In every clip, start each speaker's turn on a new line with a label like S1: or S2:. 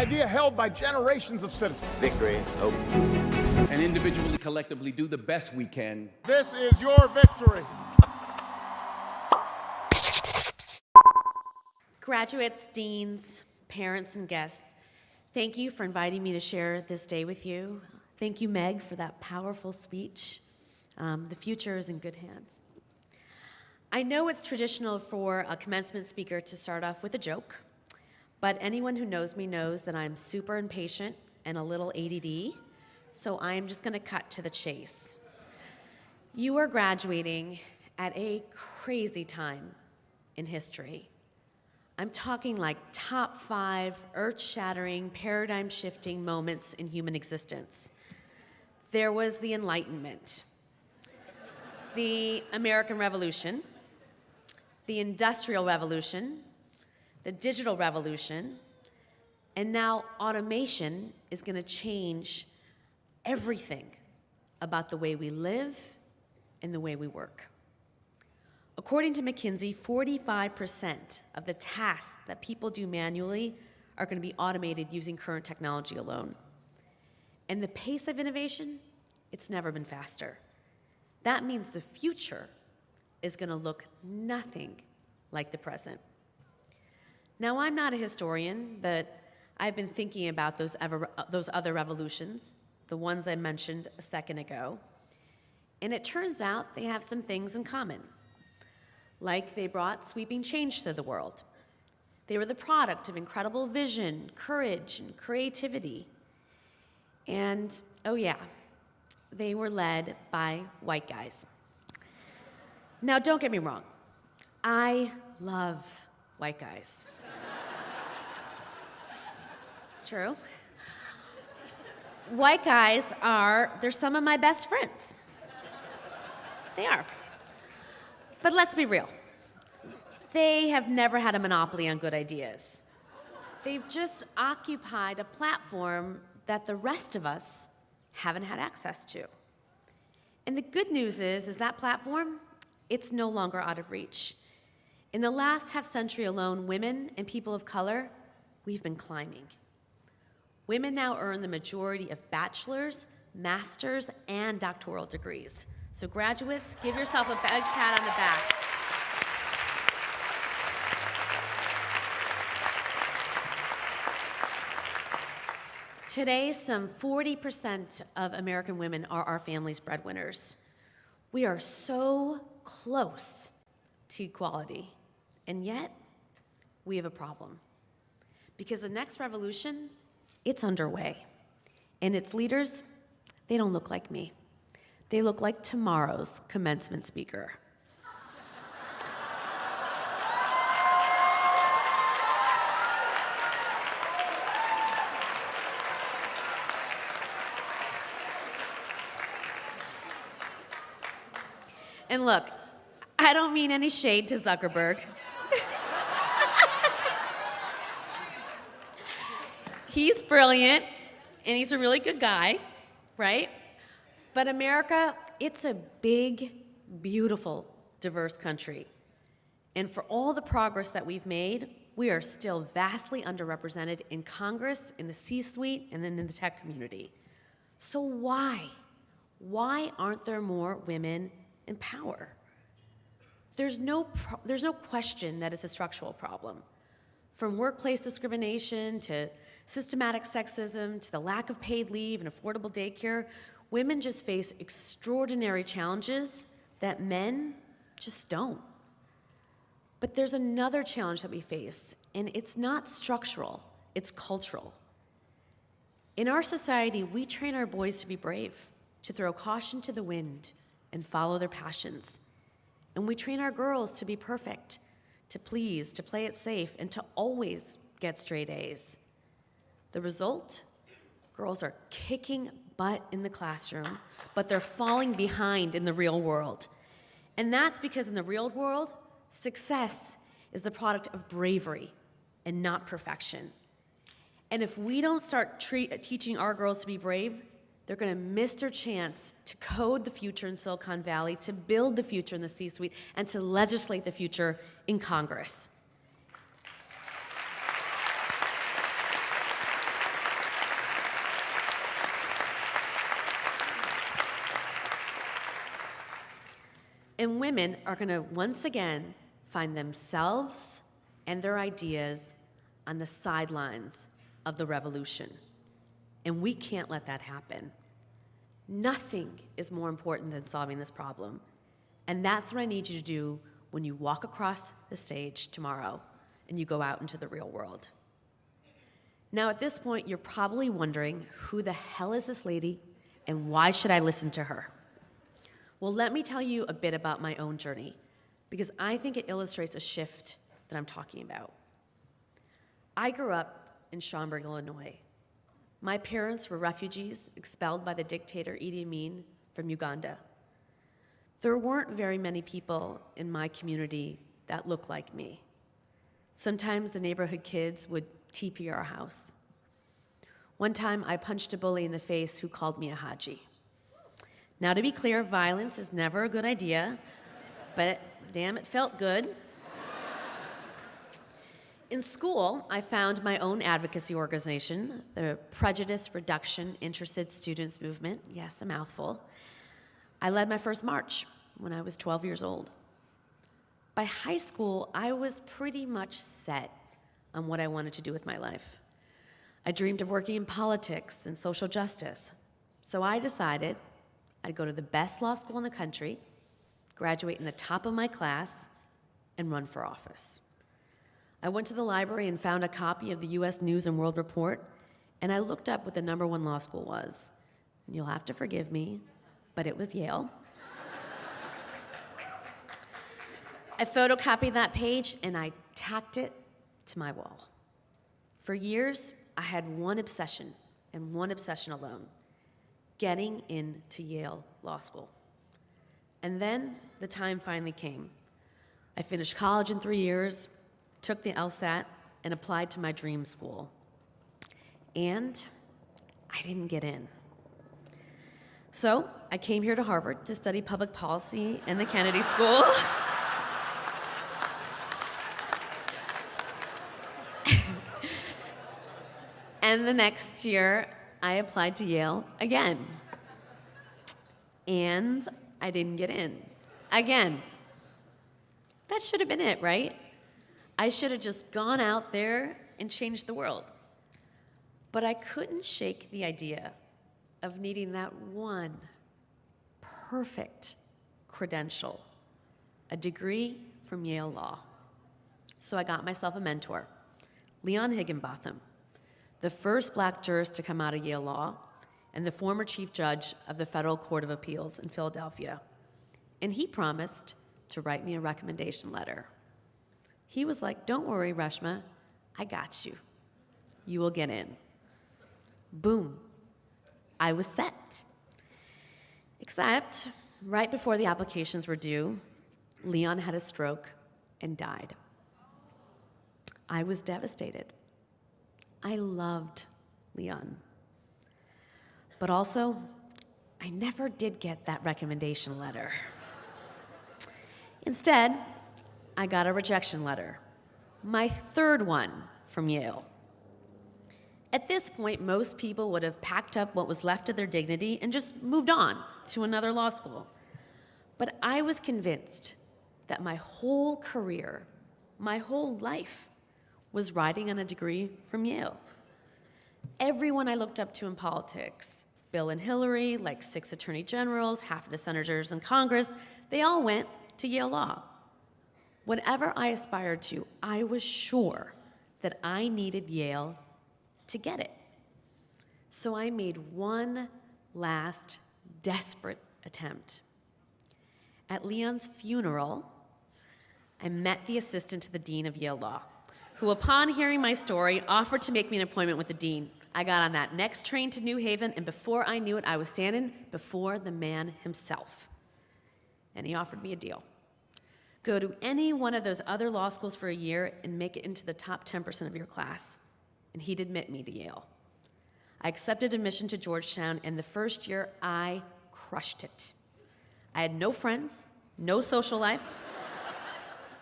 S1: idea held by generations of citizens.
S2: Victory, hope.
S3: And individually, collectively, do the best we can.
S1: This is your victory.
S4: Graduates, deans, parents, and guests, thank you for inviting me to share this day with you. Thank you, Meg, for that powerful speech. The future is in good hands. I know it's traditional for a commencement speaker to start off with a joke, but anyone who knows me knows that I'm super impatient and a little ADD, so I am just going to cut to the chase. You are graduating at a crazy time in history. I'm talking like top 5 earth-shattering, paradigm-shifting moments in human existence. There was the Enlightenment, the American Revolution, the Industrial Revolution, the Digital Revolution, and now automation is going to change everything about the way we live and the way we work. According to McKinsey, 45% of the tasks that people do manually are going to be automated using current technology alone. And the pace of innovation, it's never been faster. That means the future is going to look nothing like the present. Now, I'm not a historian, but I've been thinking about those other revolutions, the ones I mentioned a second ago, and it turns out they have some things in common. Like they brought sweeping change to the world. They were the product of incredible vision, courage, and creativity. And, oh yeah, they were led by white guys. Now, don't get me wrong. I love white guys. It's true. White guys they're some of my best friends. They are. But let's be real. They have never had a monopoly on good ideas. They've just occupied a platform that the rest of us haven't had access to. And the good news is that platform, it's no longer out of reach. In the last half century alone, women and people of color, we've been climbing. Women now earn the majority of bachelor's, master's, and doctoral degrees. So graduates, give yourself a big pat on the back. Today, some 40% of American women are our family's breadwinners. We are so close to equality, and yet we have a problem. Because the next revolution, it's underway, and its leaders, they don't look like me. They look like tomorrow's commencement speaker. And look, I don't mean any shade to Zuckerberg. He's brilliant, and he's a really good guy, right? But America, it's a big, beautiful, diverse country. And for all the progress that we've made, we are still vastly underrepresented in Congress, in the C-suite, and then in the tech community. So why? Why aren't there more women in power? There's no question that it's a structural problem. From workplace discrimination to systematic sexism to the lack of paid leave and affordable daycare, women just face extraordinary challenges that men just don't. But there's another challenge that we face, and it's not structural, it's cultural. In our society, we train our boys to be brave, to throw caution to the wind and follow their passions. And we train our girls to be perfect, to please, to play it safe, and to always get straight A's. The result? Girls are kicking butt in the classroom, but they're falling behind in the real world. And that's because in the real world, success is the product of bravery and not perfection. And if we don't start teaching our girls to be brave, they're going to miss their chance to code the future in Silicon Valley, to build the future in the C-suite, and to legislate the future in Congress. And women are going to once again find themselves and their ideas on the sidelines of the revolution. And we can't let that happen. Nothing is more important than solving this problem. And that's what I need you to do when you walk across the stage tomorrow and you go out into the real world. Now, at this point, you're probably wondering, who the hell is this lady and why should I listen to her? Well, let me tell you a bit about my own journey, because I think it illustrates a shift that I'm talking about. I grew up in Schaumburg, Illinois. My parents were refugees expelled by the dictator Idi Amin from Uganda. There weren't very many people in my community that looked like me. Sometimes the neighborhood kids would TP our house. One time I punched a bully in the face who called me a Haji. Now, to be clear, violence is never a good idea, but damn, it felt good. In school, I found my own advocacy organization, the Prejudice Reduction Interested Students Movement. Yes, a mouthful. I led my first march when I was 12 years old. By high school, I was pretty much set on what I wanted to do with my life. I dreamed of working in politics and social justice. So I decided I'd go to the best law school in the country, graduate in the top of my class, and run for office. I went to the library and found a copy of the U.S. News and World Report, and I looked up what the #1 law school was. And you'll have to forgive me, but it was Yale. I photocopied that page and I tacked it to my wall. For years, I had one obsession, and one obsession alone: getting into Yale Law School. And then the time finally came. I finished college in 3 years, took the LSAT, and applied to my dream school. And I didn't get in. So I came here to Harvard to study public policy in the Kennedy School. And the next year, I applied to Yale again. And I didn't get in. Again. That should have been it, right? I should have just gone out there and changed the world. But I couldn't shake the idea of needing that one perfect credential, a degree from Yale Law. So I got myself a mentor, Leon Higginbotham, the first black jurist to come out of Yale Law, and the former chief judge of the Federal Court of Appeals in Philadelphia. And he promised to write me a recommendation letter. He was like, "Don't worry, Reshma, I got you. You will get in." Boom. I was set. Except, right before the applications were due, Leon had a stroke and died. I was devastated. I loved Leon. But also, I never did get that recommendation letter. Instead, I got a rejection letter, my third one from Yale. At this point, most people would have packed up what was left of their dignity and just moved on to another law school. But I was convinced that my whole career, my whole life, was riding on a degree from Yale. Everyone I looked up to in politics, Bill and Hillary, like 6 attorney generals, half of the senators in Congress, they all went to Yale Law. Whatever I aspired to, I was sure that I needed Yale to get it. So I made one last desperate attempt. At Leon's funeral, I met the assistant to the dean of Yale Law, who, upon hearing my story, offered to make me an appointment with the dean. I got on that next train to New Haven, and before I knew it, I was standing before the man himself. And he offered me a deal. Go to any one of those other law schools for a year and make it into the top 10% of your class. And he'd admit me to Yale. I accepted admission to Georgetown, and the first year, I crushed it. I had no friends, no social life.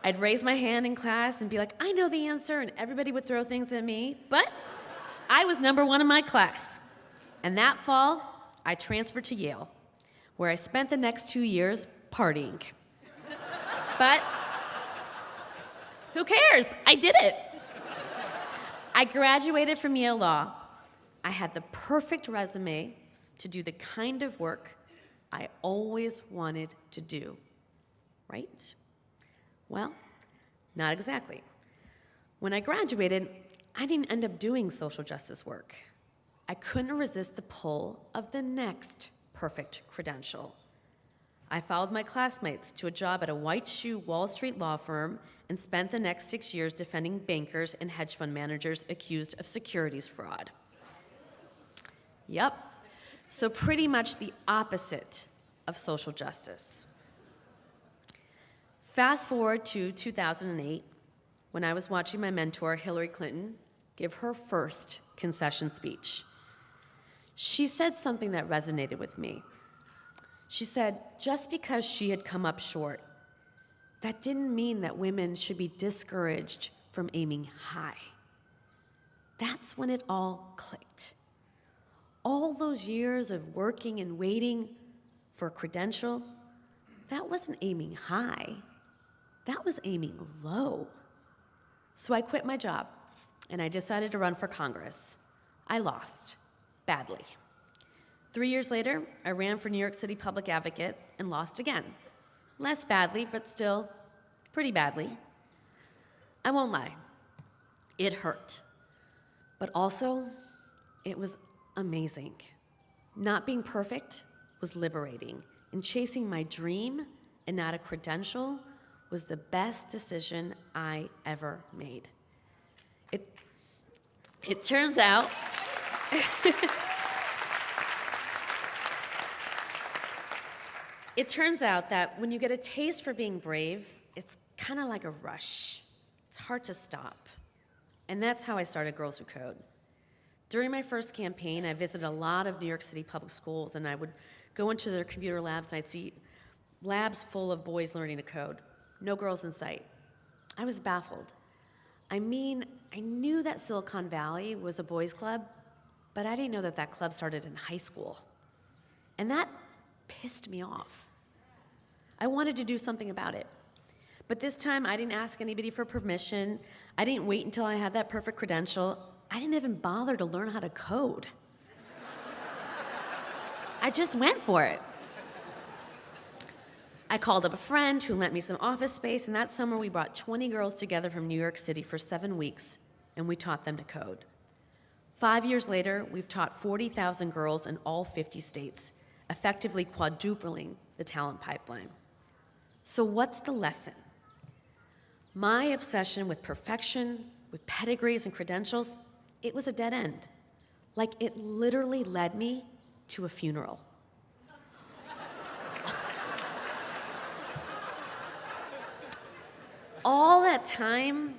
S4: I'd raise my hand in class and be like, "I know the answer," and everybody would throw things at me. But I was #1 in my class. And that fall, I transferred to Yale, where I spent the next 2 years partying. But who cares? I did it. I graduated from Yale Law. I had the perfect resume to do the kind of work I always wanted to do. Right? Well, not exactly. When I graduated, I didn't end up doing social justice work. I couldn't resist the pull of the next perfect credential. I followed my classmates to a job at a white shoe Wall Street law firm and spent the next 6 years defending bankers and hedge fund managers accused of securities fraud. Yep, so pretty much the opposite of social justice. Fast forward to 2008, when I was watching my mentor, Hillary Clinton, give her first concession speech. She said something that resonated with me. She said, just because she had come up short, that didn't mean that women should be discouraged from aiming high. That's when it all clicked. All those years of working and waiting for a credential, that wasn't aiming high. That was aiming low. So I quit my job, and I decided to run for Congress. I lost, badly. 3 years later, I ran for New York City Public Advocate and lost again. Less badly, but still pretty badly. I won't lie, it hurt. But also, it was amazing. Not being perfect was liberating, and chasing my dream and not a credential was the best decision I ever made. It turns out, it turns out that when you get a taste for being brave, it's kind of like a rush. It's hard to stop. And that's how I started Girls Who Code. During my first campaign, I visited a lot of New York City public schools, and I would go into their computer labs, and I'd see labs full of boys learning to code. No girls in sight. I was baffled. I mean, I knew that Silicon Valley was a boys' club, but I didn't know that that club started in high school. And that pissed me off. I wanted to do something about it. But this time, I didn't ask anybody for permission. I didn't wait until I had that perfect credential. I didn't even bother to learn how to code. I just went for it. I called up a friend who lent me some office space, and that summer we brought 20 girls together from New York City for 7 weeks, and we taught them to code. 5 years later, we've taught 40,000 girls in all 50 states, effectively quadrupling the talent pipeline. So what's the lesson? My obsession with perfection, with pedigrees and credentials, it was a dead end. Like, it literally led me to a funeral. All that time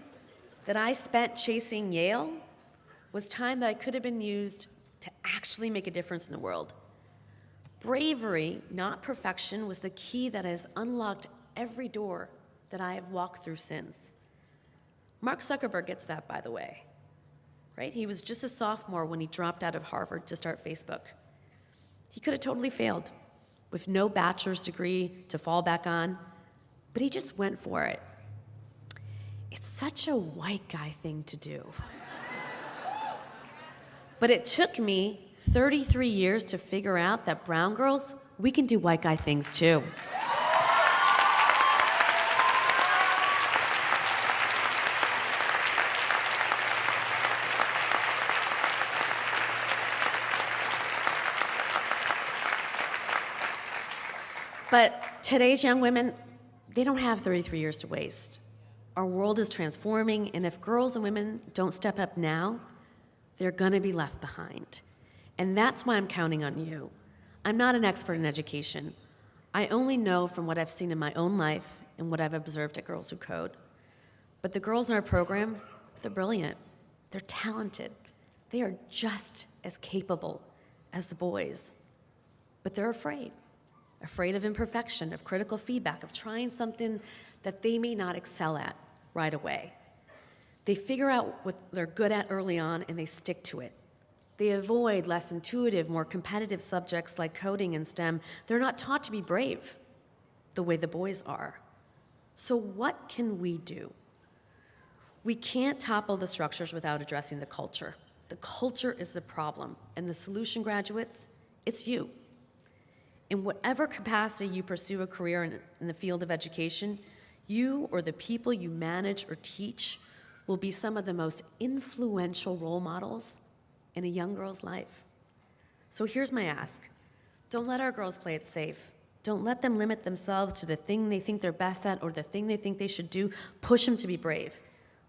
S4: that I spent chasing Yale was time that I could have been used to actually make a difference in the world. Bravery, not perfection, was the key that has unlocked every door that I have walked through since. Mark Zuckerberg gets that, by the way, right? He was just a sophomore when he dropped out of Harvard to start Facebook. He could have totally failed with no bachelor's degree to fall back on, but he just went for it. It's such a white guy thing to do. But it took me 33 years to figure out that brown girls, we can do white guy things too. But today's young women, they don't have 33 years to waste. Our world is transforming, and if girls and women don't step up now, they're gonna be left behind. And that's why I'm counting on you. I'm not an expert in education. I only know from what I've seen in my own life and what I've observed at Girls Who Code. But the girls in our program, they're brilliant. They're talented. They are just as capable as the boys. But they're afraid of imperfection, of critical feedback, of trying something that they may not excel at right away. They figure out what they're good at early on and they stick to it. They avoid less intuitive, more competitive subjects like coding and STEM. They're not taught to be brave the way the boys are. So what can we do? We can't topple the structures without addressing the culture. The culture is the problem, and the solution, graduates, it's you. In whatever capacity you pursue a career in the field of education, you or the people you manage or teach will be some of the most influential role models in a young girl's life. So here's my ask. Don't let our girls play it safe. Don't let them limit themselves to the thing they think they're best at or the thing they think they should do. Push them to be brave.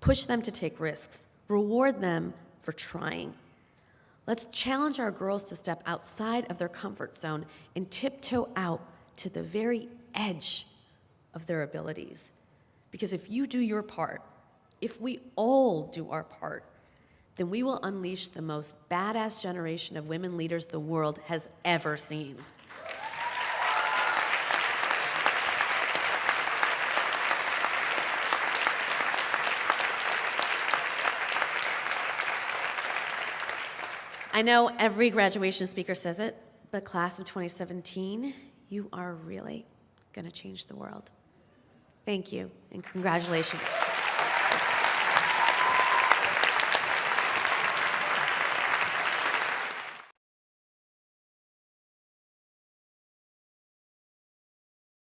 S4: Push them to take risks. Reward them for trying. Let's challenge our girls to step outside of their comfort zone and tiptoe out to the very edge of their abilities. Because if you do your part, if we all do our part, then we will unleash the most badass generation of women leaders the world has ever seen. I know every graduation speaker says it, but class of 2017, you are really going to change the world. Thank you, and congratulations.